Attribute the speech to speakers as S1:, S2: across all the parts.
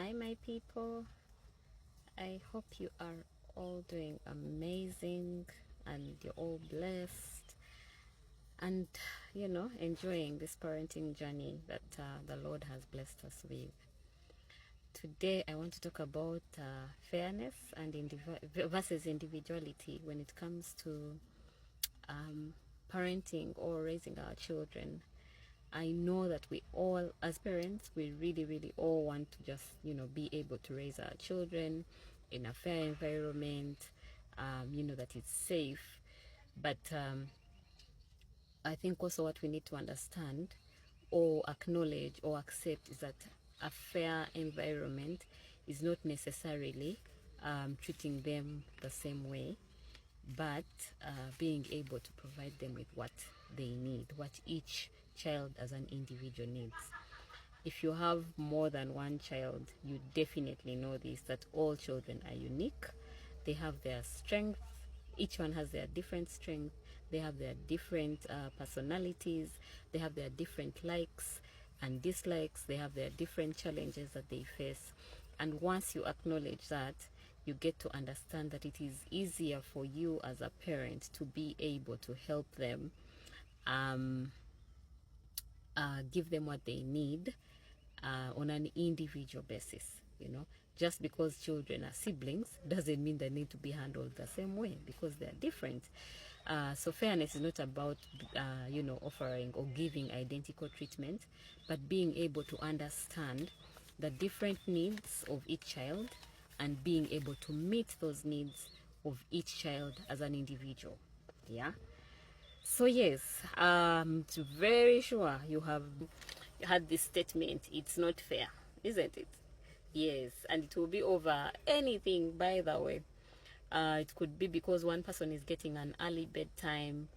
S1: Hi, my people. I hope you are all doing amazing and you're all blessed and, enjoying this parenting journey that the Lord has blessed us with. Today, I want to talk about fairness and versus individuality when it comes to parenting or raising our children. I know that we all, as parents, we really, really all want to just, be able to raise our children in a fair environment, that it's safe. But I think also what we need to understand or acknowledge or accept is that a fair environment is not necessarily treating them the same way, but being able to provide them with what they need, what each child as an individual needs. If you have more than one child, you definitely know this, that all children are unique. They have their strengths. Each one has their different strengths. They have their different personalities. They have their different likes and dislikes. They have their different challenges that they face. And once you acknowledge that, you get to understand that it is easier for you as a parent to be able to help them, give them what they need on an individual basis. Just because children are siblings doesn't mean they need to be handled the same way, because they're different. So fairness is not about offering or giving identical treatment, but being able to understand the different needs of each child and being able to meet those needs of each child as an individual. Yeah. So yes, it's very sure you have had this statement, it's not fair, isn't it? Yes, and it will be over anything, by the way. It could be because one person is getting an early bedtime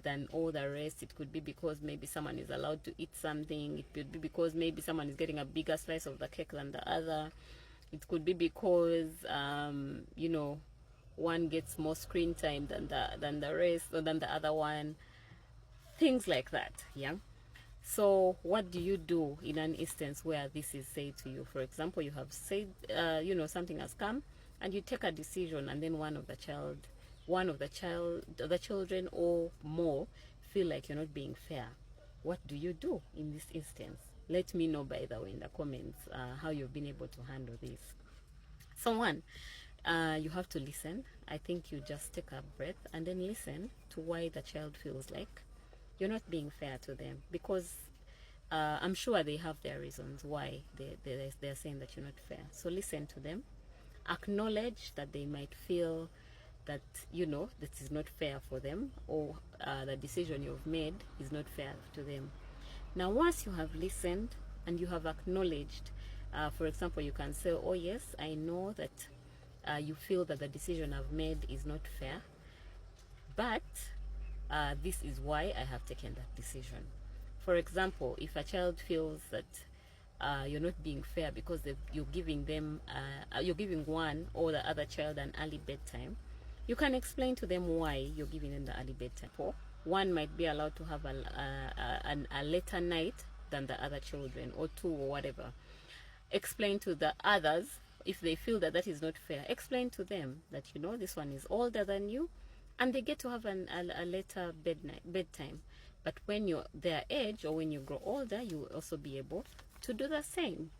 S1: than all the rest. It could be because maybe someone is allowed to eat something. It could be because maybe someone is getting a bigger slice of the cake than the other. It could be because one gets more screen time than the rest, or than the other one. Things like that. Yeah. So what do you do in an instance where this is said to you? For example, you have said, something has come, and you take a decision, and then the children or more feel like you're not being fair. What do you do in this instance? Let me know, by the way, in the comments how you've been able to handle this. So one, you have to listen. I think you just take a breath and then listen to why the child feels like you're not being fair to them, because I'm sure they have their reasons why they're saying that you're not fair. So listen to them, acknowledge that they might feel that that is not fair for them, or the decision you've made is not fair to them. Now once you have listened and you have acknowledged, for example, you can say, oh yes, I know that you feel that the decision I've made is not fair, but this is why I have taken that decision. For example, if a child feels that you're not being fair because you're giving one or the other child an early bedtime, you can explain to them why you're giving them the early bedtime. One might be allowed to have a later night than the other children, or two, or whatever. Explain to the others, if they feel that is not fair, explain to them that this one is older than you, and they get to have a later bedtime. But when you're their age, or when you grow older, you will also be able to do the same.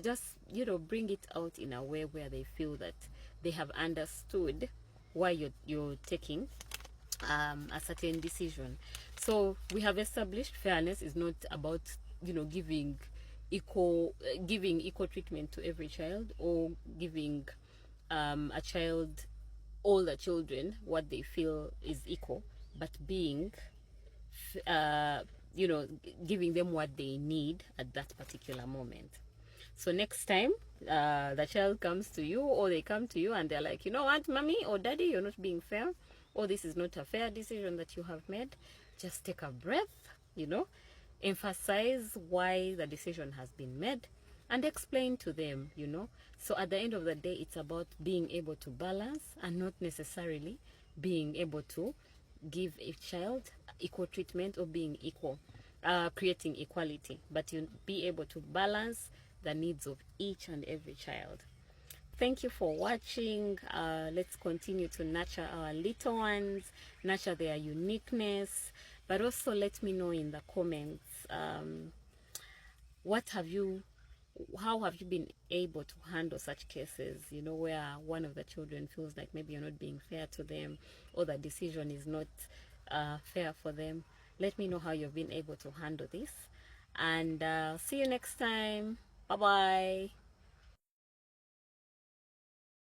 S1: Just bring it out in a way where they feel that they have understood why you're taking a certain decision. So we have established fairness is not about giving equal treatment to every child, or giving all the children what they feel is equal, but being giving them what they need at that particular moment. So next time the child comes to you, or they come to you and they're like, you know what, mommy or daddy, you're not being fair, or this is not a fair decision that you have made, just take a breath, emphasize why the decision has been made, and explain to them. So at the end of the day, it's about being able to balance, and not necessarily being able to give a child equal treatment or being equal, creating equality, but you be able to balance the needs of each and every child. Thank you for watching. Let's continue to nurture our little ones, nurture their uniqueness, but also let me know in the comments, what have you how have you been able to handle such cases, where one of the children feels like maybe you're not being fair to them, or the decision is not fair for them. Let me know how you've been able to handle this, and see you next time. Bye bye.